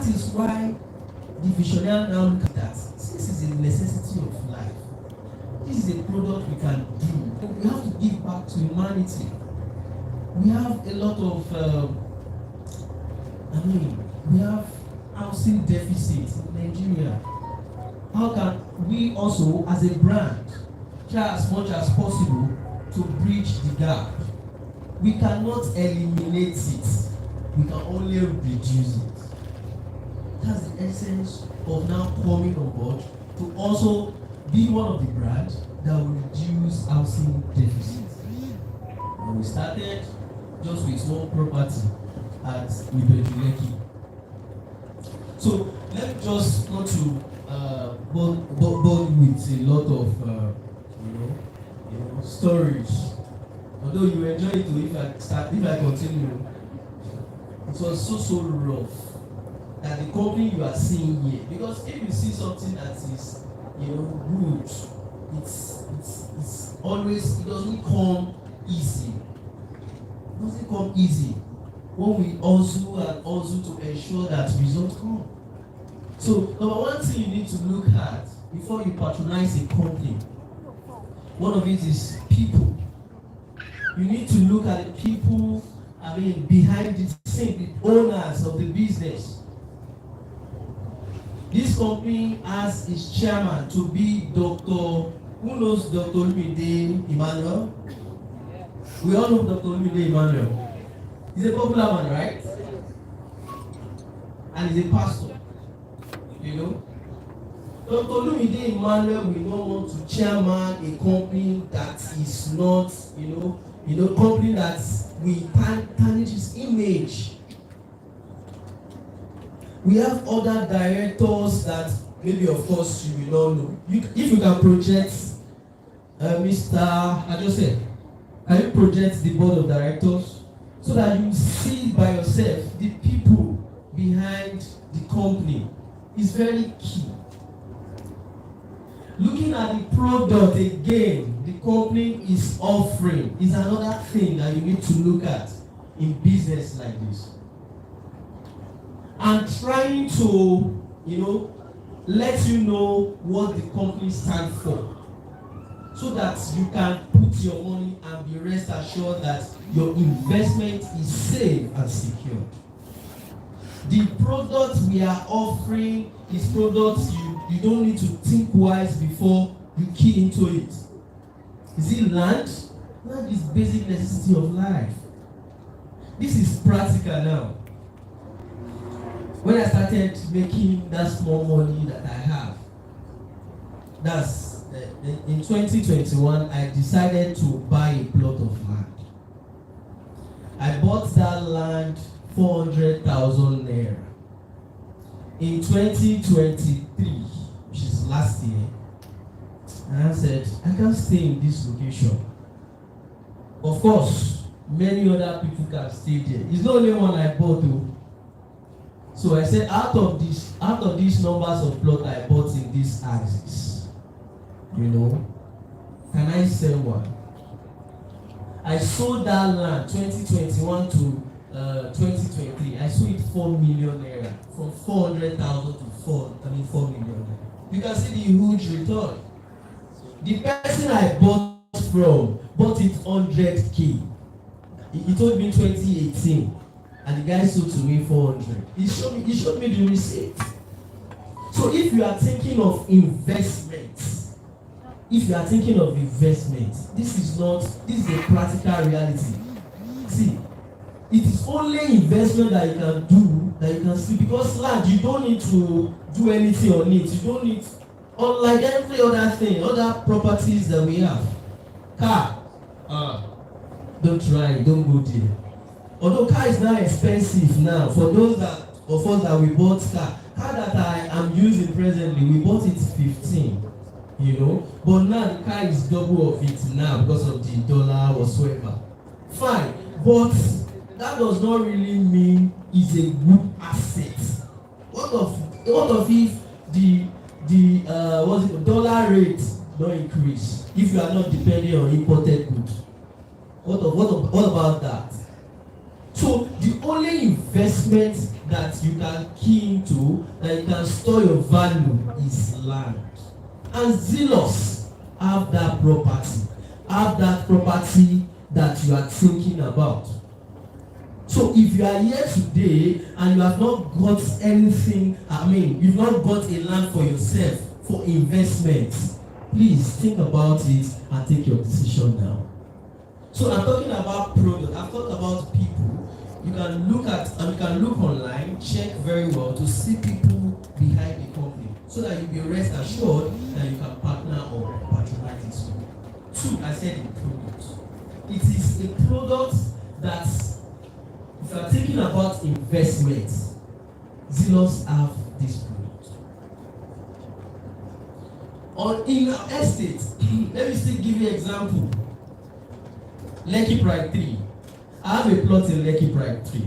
is why the visionary now look at that. This is a necessity of life. This is a product we can do. We have to give back to humanity. We have a lot of, we have housing deficit in Nigeria. How can we also, as a brand, try as much as possible to bridge the gap? We cannot eliminate it. We can only reduce it. That's the essence of now coming on board to also be one of the brands that will reduce housing deficit. And we started just with one property at Ibeju, Lekki. So let me just go to bore with a lot of stories. Although you enjoy it too, if I continue, it was so rough that the company you are seeing here, because if you see something that is good, it's always, it doesn't come easy. It doesn't come easy when we also to ensure that results come. So number one thing you need to look at before you patronize a company, one of it is people. You need to look at the people, behind the scene, the owners of the business. This company has its chairman to be Dr. Who knows Dr. Olumide Emmanuel? We all know Dr. Olumide Emmanuel. He's a popular man, right? And he's a pastor. Dr. Olumide Emmanuel will not want to chairman a company that is not, company that will tarnish his image. We have other directors that maybe, of course, you will not know. If you can project, Mr. Ajose, can you project the board of directors so that you see by yourself the people behind the company is very key. Looking at the product again, the company is offering is another thing that you need to look at in business like this. And trying to, let you know what the company stands for, so that you can put your money and be rest assured that your investment is safe and secure. The product we are offering is products you don't need to think twice before you key into it. Is it land? Land is basic necessity of life. This is practical now. When I started making that small money that I have, that's in 2021, I decided to buy a plot of land. I bought that land 400,000 naira. In 2023, which is last year, and I said, I can't stay in this location. Of course, many other people can stay there. It's not only one I bought though. So I said, out of these numbers of plot I bought in this axis, can I sell one? I sold that land 2021 to 2023. I sold it 4 million naira, from 400,000 to 4 million naira. You can see the huge return. The person I bought from bought it 100K. He told me 2018. And the guy sold to me 400. He showed me the receipt. So if you are thinking of investment, this is a practical reality. See, it is only investment that you can do, that you can see, because land, you don't need to do anything on it. You don't need, unlike every other thing, other properties that we have. Car, don't try, don't go there. Although car is now expensive now, for those of us that we bought car that I am using presently, we bought it 15, but now the car is double of it now because of the dollar whatsoever. Fine, but that does not really mean it's a good asset. What of if the dollar rate don't increase if you are not depending on imported goods? What about that? So the only investment that that you can key into, that you can store your value, is land. And Zylus have that property. Have that property that you are thinking about. So if you are here today and you have not got anything, you've not got a land for yourself for investment, please think about it and take your decision now. So I'm talking about product. I've talked about people. You can look at and you can look online, check very well to see people behind the company, so that you be rest assured that you can partner or patronize it. Two, I said the product. It is a product that, if you are thinking about investment, Zylus have this product. In our estate, let me still give you an example. Lekki Pride I. I have a plot in Lekki Pride I.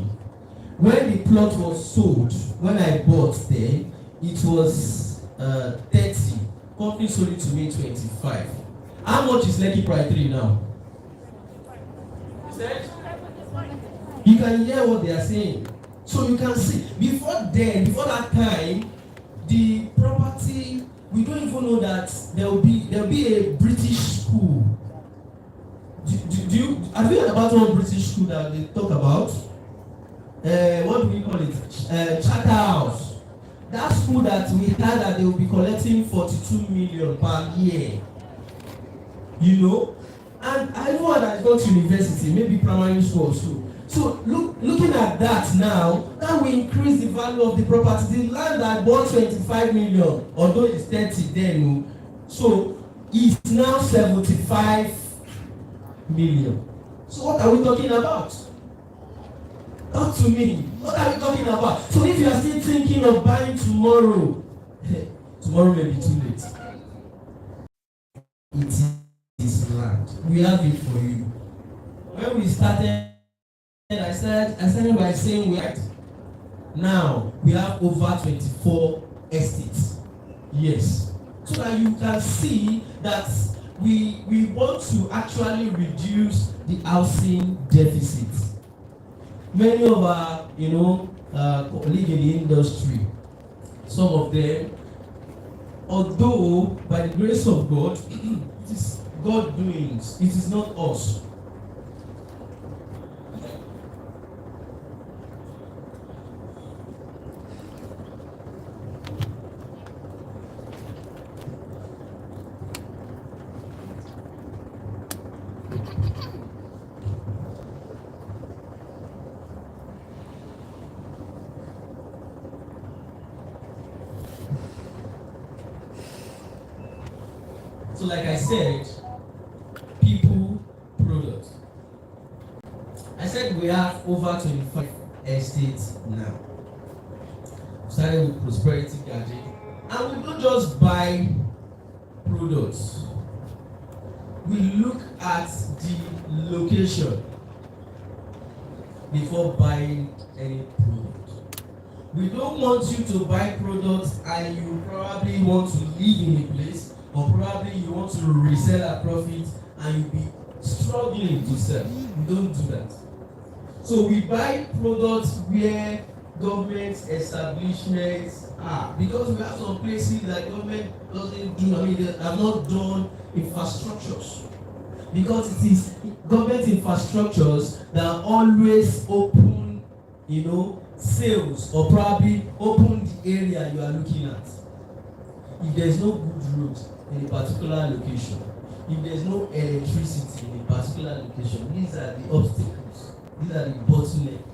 When the plot was sold, when I bought there, it was 30. Company sold it to me 25. How much is Lekki Pride I now? You can hear what they are saying. So you can see, before that time, the property, we don't even know that there will be a British school. Have you heard about one British school that they talk about? What do we call it? Charter House. That school that we had, that they will be collecting 42 million per year. You know? And I know that I go to university, maybe primary school or so. So looking at that now, that will increase the value of the property. The land that I bought 25 million, although it's 30 then, so it's now 75 million. So what are we talking about? Talk to me. What are we talking about? So if you are still thinking of buying tomorrow, tomorrow may be too late. It is land. We have it for you. When we started, I started by saying now we have over 24 estates. Yes. So that you can see that we want to actually reduce the housing deficit. Many of our, colleagues in the industry, some of them, although by the grace of God, it is God doing it. It is not us. So like I said, people, product. I said we have over 25 estates now. Started with Prosperity Garden. And we don't just buy products. We look at the location before buying any product. We don't want you to buy products and you probably want to live in a place, or probably you want to resell at profit and you'll be struggling to sell. We don't do that. So we buy products where government establishments are, because we have some places that government doesn't do, they have not done infrastructures. Because it is government infrastructures that are always open, sales, or probably open the area you are looking at. If there is no good road in a particular location, if there is no electricity in a particular location, these are the obstacles, these are the bottlenecks.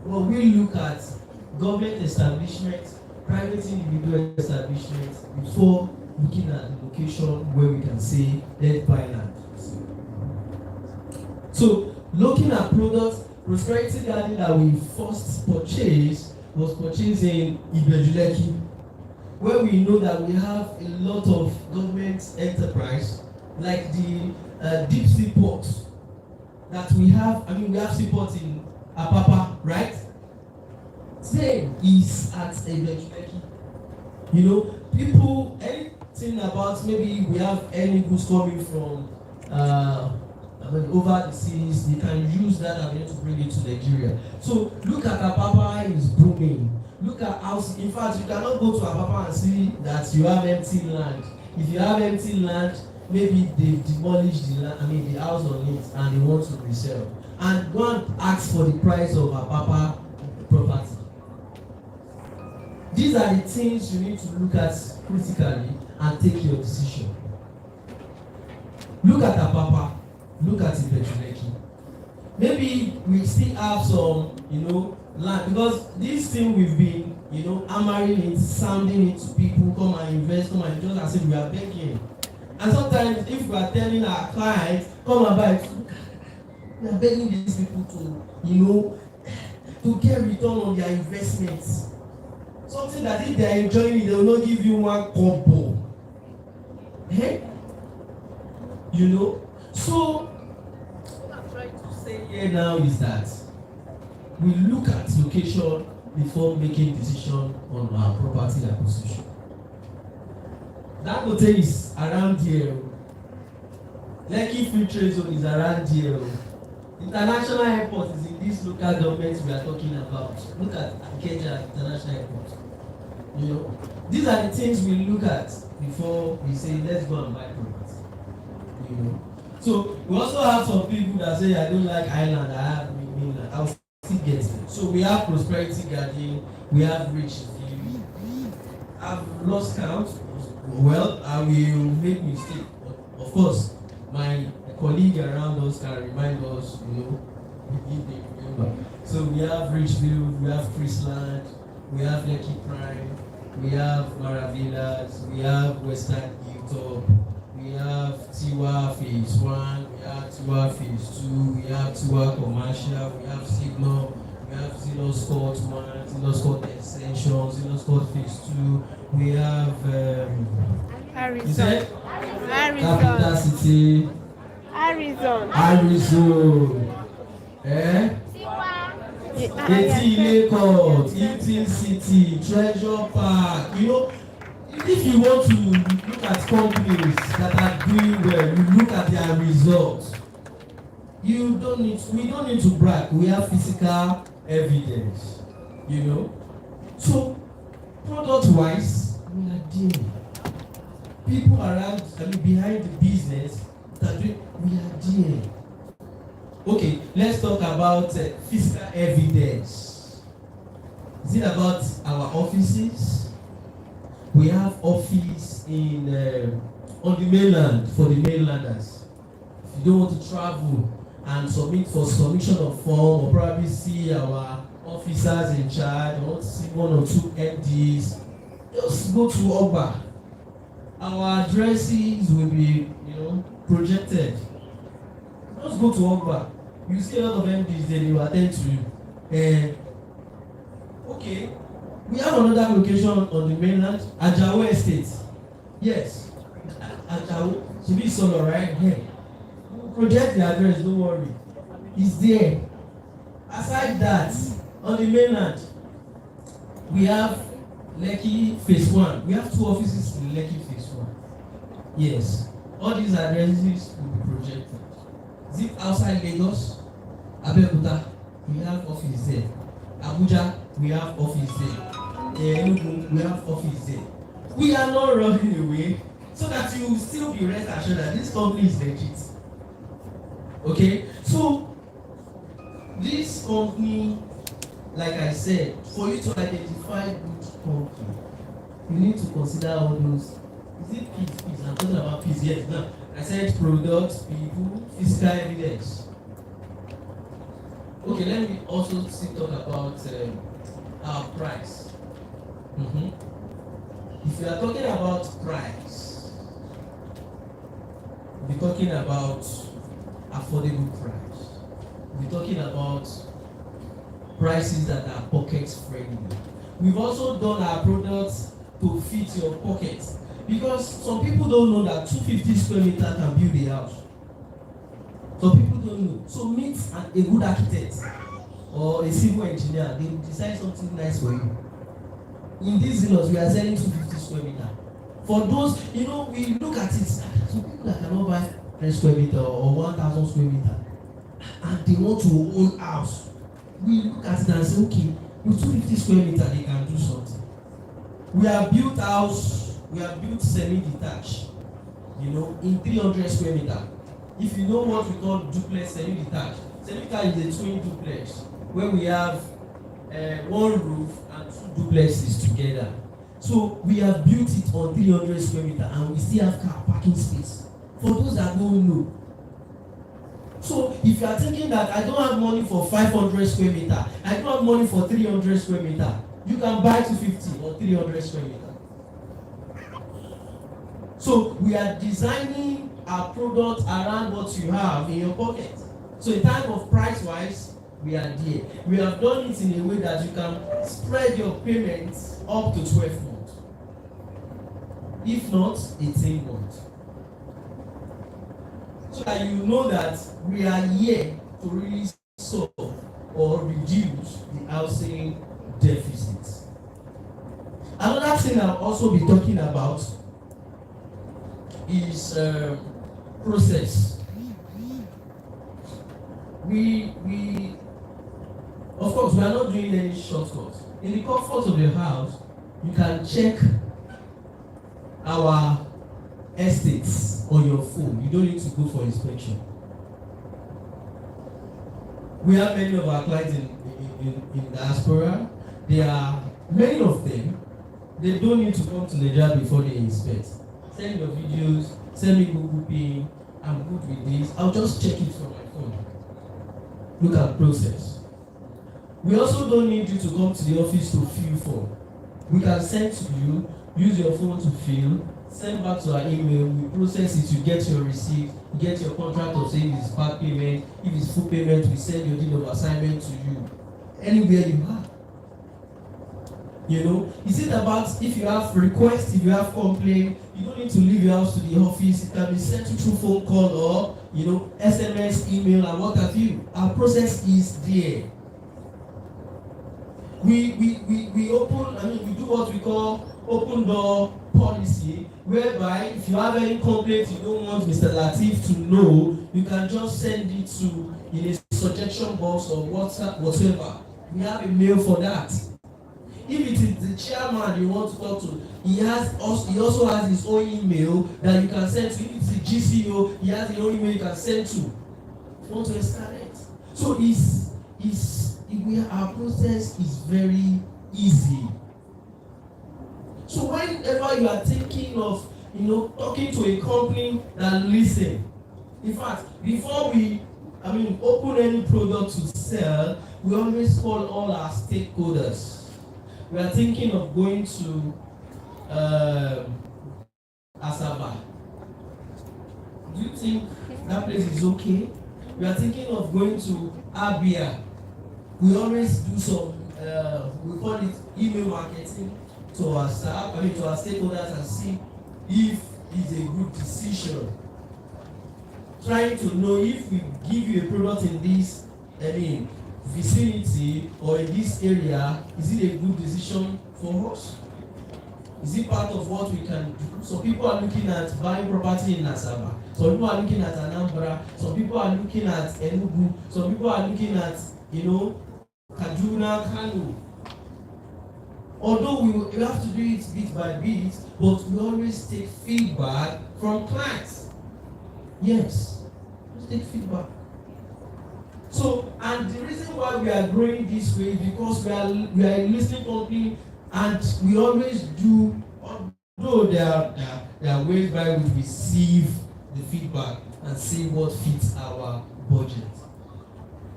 Well, we look at government establishments, private individual establishments, before looking at the location where we can say, let's buy land. So, looking at products, Prosperity Garden that we first purchased was purchased in Ibeju, Lekki, where we know that we have a lot of government enterprise, like the deep sea port that we have. We have seaport in Apapa, right? Same is at Ibeju, Lekki. People, anything about, maybe we have any goods coming from over the seas, they can use that avenue to bring it to Nigeria. So look at Apapa is booming. growing. Look at house. In fact, you cannot go to Apapa and see that you have empty land. If you have empty land, maybe they demolished the land, the house on it, and they want to resell. And go and ask for the price of Apapa property. These are the things you need to look at critically and take your decision. Look at Apapa. Look at Ibeju. Maybe we still have some, land, because this thing we've been, hammering it, sounding it to people, come and invest, come and just as if we are begging. And sometimes if we are telling our clients, come and buy it, we are begging these people to, to get return on their investments. Something that if they are enjoying it, they will not give you one combo. So what I'm trying to say here now is that we look at location before making decision on our property acquisition. Dangote is around here. Lekki Free Trade Zone is around here. International airport is in this local government we are talking about. Look at Ikeja International Airport. These are the things we look at before we say let's go and buy property. So we also have some people that say I don't like island, I have mainland. I'll still get it. So we have Prosperity Garden, we have Rich View. I've lost count. Well, I will make mistake. Of course, my colleague around us can remind us, if they remember. So we have Richview, we have Chrisland, we have Lekki Pride, we have Maravillas, we have Western Hilltop, we have Tiwa Phase 1, we have Tiwa Phase 2, we have Tiwa Commercial, we have Signal, we have Zylus Court 1, Zylus Court Extension, Zylus Court Phase 2, we have Arizon. Capital City. Arizon. Tiwa. Court, Hilton City, Treasure Park. If you want to look at companies that are doing well, you look at their results. We don't need to brag. We have physical evidence. So product-wise, we are dealing. People around, behind the business that we are dealing. Okay, let's talk about physical evidence. Is it about our offices? We have office in on the mainland for the mainlanders. If you don't want to travel and submit for submission of form, or probably see our officers in charge, or want to see one or two MDs, just go to Ogba. Our addresses will be, projected. Just go to Ogba. You see a lot of MDs there, they will attend to you. Okay, we have another location on the mainland, Ajawo Estate. Yes, Ajawo. Should be solo, right? Here. Project the address, don't worry. It's there. Aside that, on the mainland, we have Lekki Phase 1. We have 2 offices in Lekki Phase 1. Yes. All these addresses will be projected. Zip outside Lagos, Abeokuta, we have office there. Abuja, we have office there. Enugu, we have office there. We are not running away, so that you will still be rest assured that this company is legit. Okay? So, this company, like I said, for you to identify good company, you need to consider all those. Is it peace? I'm talking about peace. Yes. Now, I said products, people, physical evidence. Okay, let me also talk about our price. If you are talking about price, we're talking about affordable price. We're talking about prices that are pocket friendly. We've also done our products to fit your pocket, because some people don't know that 250 square meters can build a house. Some people don't know. So meet a good architect or a civil engineer. They will design something nice for you. In these Zylus, we are selling 250 square meters. For those, we look at it. Some people that cannot buy 10 square meters or 1,000 square meters, and they want to own house. We look at it and say, okay, with 250 square meters, they can do something. We have built house, we have built semi-detached, in 300 square meters. If you know what we call duplex semi-detached, semi-detached is a twin duplex where we have one roof and two duplexes together. So we have built it on 300 square meters and we still have car parking space. For those that don't know. So if you are thinking that I don't have money for 500 square meters, I don't have money for 300 square meters, you can buy 250 or 300 square meters. So we are designing our product around what you have in your pocket. So in terms of price wise, we are there. We have done it in a way that you can spread your payments up to 12 months. If not, 18 months. So that you know that we are here to really solve or reduce the housing deficit. Another thing I'll also be talking about is process. We of course we are not doing any shortcuts. In the comfort of your house, you can check our estates on your phone. You don't need to go for inspection. We have many of our clients in diaspora. There are many of them. They don't need to come to Nigeria before they inspect. Send your videos, send me Google Pay. I'm good with this. I'll just check it from my phone. Look at process. We also don't need you to come to the office to fill form. We can send to you, use your phone to fill, send back to our email, we process it, you get your receipt, you get your contract of saying it's back payment, if it's full payment, we send your deed of assignment to you. Anywhere you are. Is it about if you have requests, if you have complaint, you don't need to leave your house to the office, it can be sent through phone call or SMS, email, and what have you. Our process is there. We open, we do what we call open door policy, whereby if you have any complaint you don't want Mr. Latif to know, you can just send it to in a suggestion box or WhatsApp, whatever. We have a mail for that. If it is the chairman you want to talk to, he also has his own email that you can send to. If it's the GCO, he has his own email you can send to. You want to escalate. So our process is very easy. So whenever you are thinking of talking to a company that listen, in fact, before we open any product to sell, we always call all our stakeholders. We are thinking of going to Asaba. Do you think that place is okay? We are thinking of going to Abia. We always do some, we call it email marketing to our staff, to our stakeholders, and see if it's a good decision. Trying to know if we give you a product in this, vicinity or in this area, is it a good decision for us? Is it part of what we can do? So people are looking at buying property in Asaba. Some people are looking at Anambra. Some people are looking at Enugu. Some people are looking at, Kaduna, Kano. Although we have to do it bit by bit, but we always take feedback from clients. Yes, let's take feedback. So, and the reason why we are growing this way is because we are a listening company, and we always do, although there are ways by which we receive the feedback and see what fits our budget.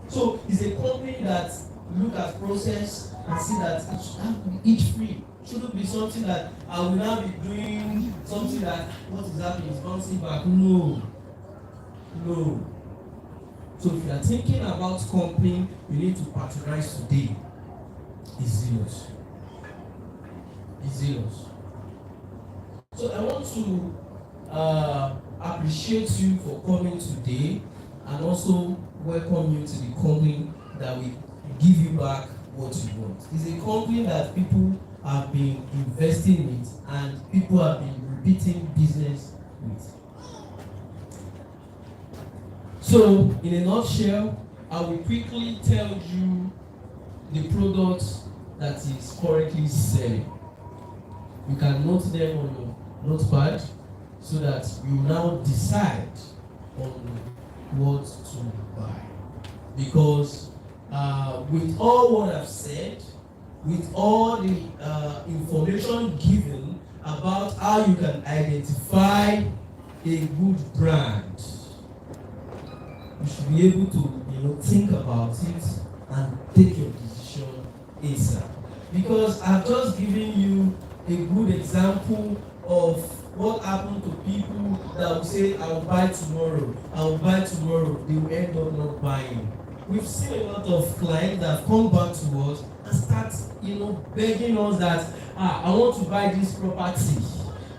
So it's a company that look at process and see that it should have to be each free. It shouldn't be something that I will now be doing something that what is happening is bouncing back. No. So if you are thinking about company you need to patronize today, is Zylus. So I want to appreciate you for coming today and also welcome you to the company that will give you back what you want. It's a company that people have been investing in and people have been repeating business with. So, in a nutshell, I will quickly tell you the products that is currently selling. You can note them on your notepad so that you now decide on what to buy. Because with all what I've said, with all the information given about how you can identify a good brand, you should be able to think about it and take your decision ASAP. Because I've just given you a good example of what happened to people that will say, I will buy tomorrow, I will buy tomorrow. They will end up not buying. We've seen a lot of clients that have come back to us and start begging us that I want to buy this property,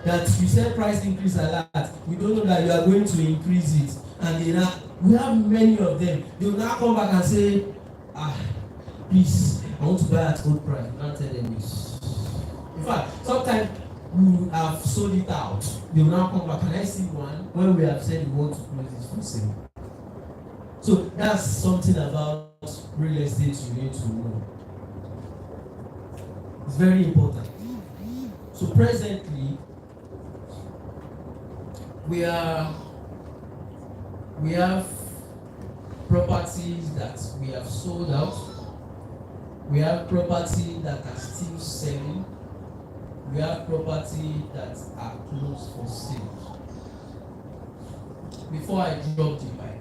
that you said price increase a lot, we don't know that you are going to increase it, and we have many of them. They will now come back and say, please, I want to buy at old price. Don't tell them this. In fact, sometimes we have sold it out. They will now come back. Can I see one? When we have said we want to close this for sale. So that's something about real estate you need to know. It's very important. So presently, we have properties that we have sold out. We have properties that are still selling. We have properties that are closed for sale. Before I drop the mic,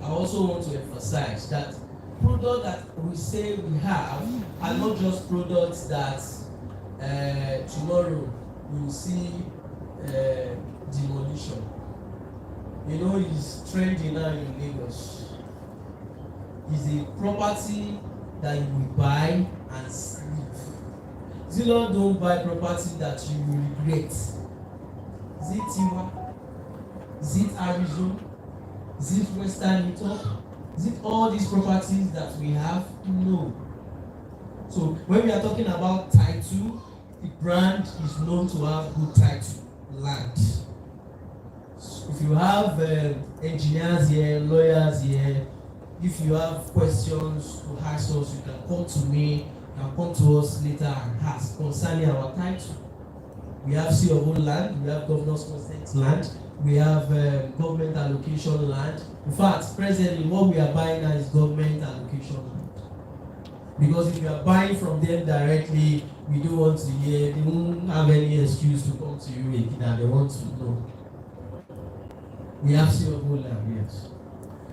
I also want to emphasize that products that we say we have are not just products that tomorrow we will see demolition. It's trending now in Lagos. It's a property that you will buy and sleep. Zylus don't buy property that you will regret. Is it Tiwa? Is it Arizon? Is it Western Utah? Is it all these properties that we have? No. So when we are talking about title, the brand is known to have good title, land. If you have engineers here, lawyers here, if you have questions to ask us, you can come to me, you can come to us later and ask concerning our title. We have C of O land, we have governor's consent land, we have government allocation land. In fact, presently what we are buying now is government allocation land. Because if you are buying from them directly, we don't want to hear, they won't have any excuse to come to you again and they want to know. We have C of O land, yes.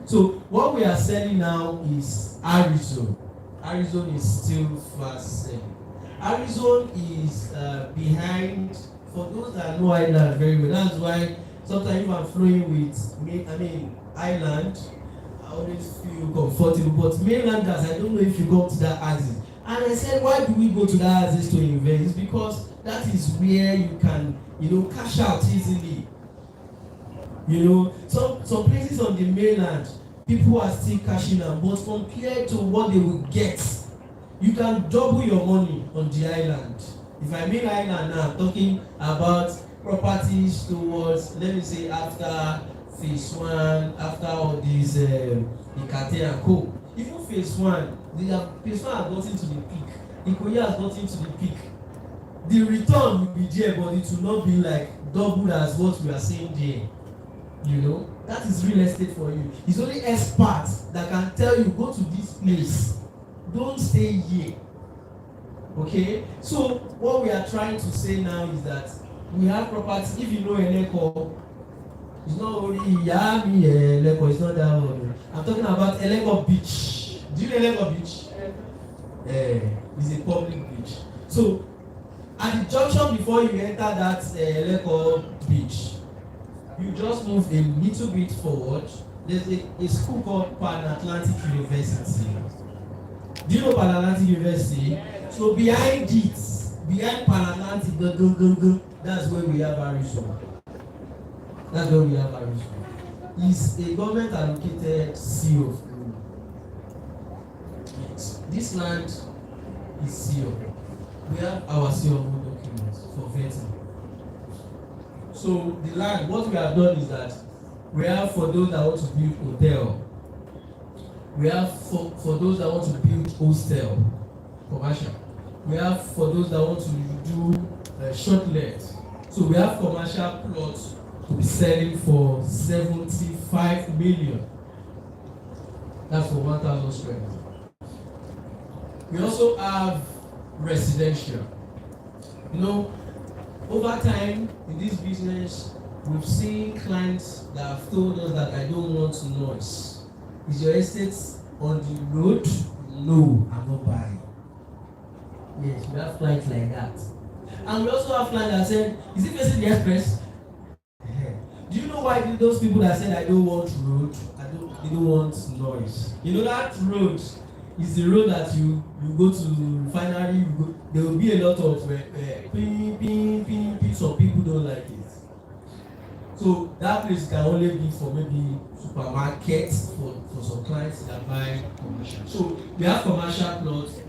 So what we are selling now is Arizon. Arizon is still fast selling. Arizon is behind, for those that know Island very well, that's why sometimes if I'm flowing with Island, I always feel comfortable. But mainlanders, I don't know if you go to that axis. And I said, why do we go to that axis to invest? It's because that is where you can, cash out easily. Some places on the mainland, people are still cashing out, but compared to what they will get, you can double your money on the island. If I mean island now, I'm talking about properties towards, let me say, after phase 1, after all these Ikate and Co. Even phase 1, phase 1 has gotten to the peak. Enquires has gotten to the peak. The return will be there, but it will not be like double as what we are seeing there. That is real estate for you. It's only experts that can tell you, go to this place. Don't stay here. Okay? So what we are trying to say now is that we have property. If you know Eneko, it's not only Yami Eneko, it's not that one. I'm talking about Eneko Beach. Do you know Eneko Beach? It's a public beach. So at the junction before you enter that Eneko Beach, you just move a little bit forward. There's a school called Pan Atlantic University. Do you know Pan Atlantic University? Yes. So behind Pan Atlantic, that's where we have Arizon. It's a government allocated C of O. Yes. This land is C of O. We have our C of O documents for vetting. So the land, what we have done is that we have for those that want to build hotel, we have for those that want to build hostel, commercial, We have for those that want to do short let. So we have commercial plots to be selling for 75 million. That's for 1,000 square meters. We also have residential. You know, over time in this business, we've seen clients that have told us that I don't want noise. Is your estate on the road? No, I'm not buying. Yes, we have clients like that. And we also have clients that said, is it facing the express? Do you know why those people that said I don't want road, they don't want noise? You know that road is the road that you go to finally there will be a lot of ping, ping, ping, ping. Some people don't like it. So that place can only be for maybe supermarkets for some clients that buy commercial. So we have commercial plots.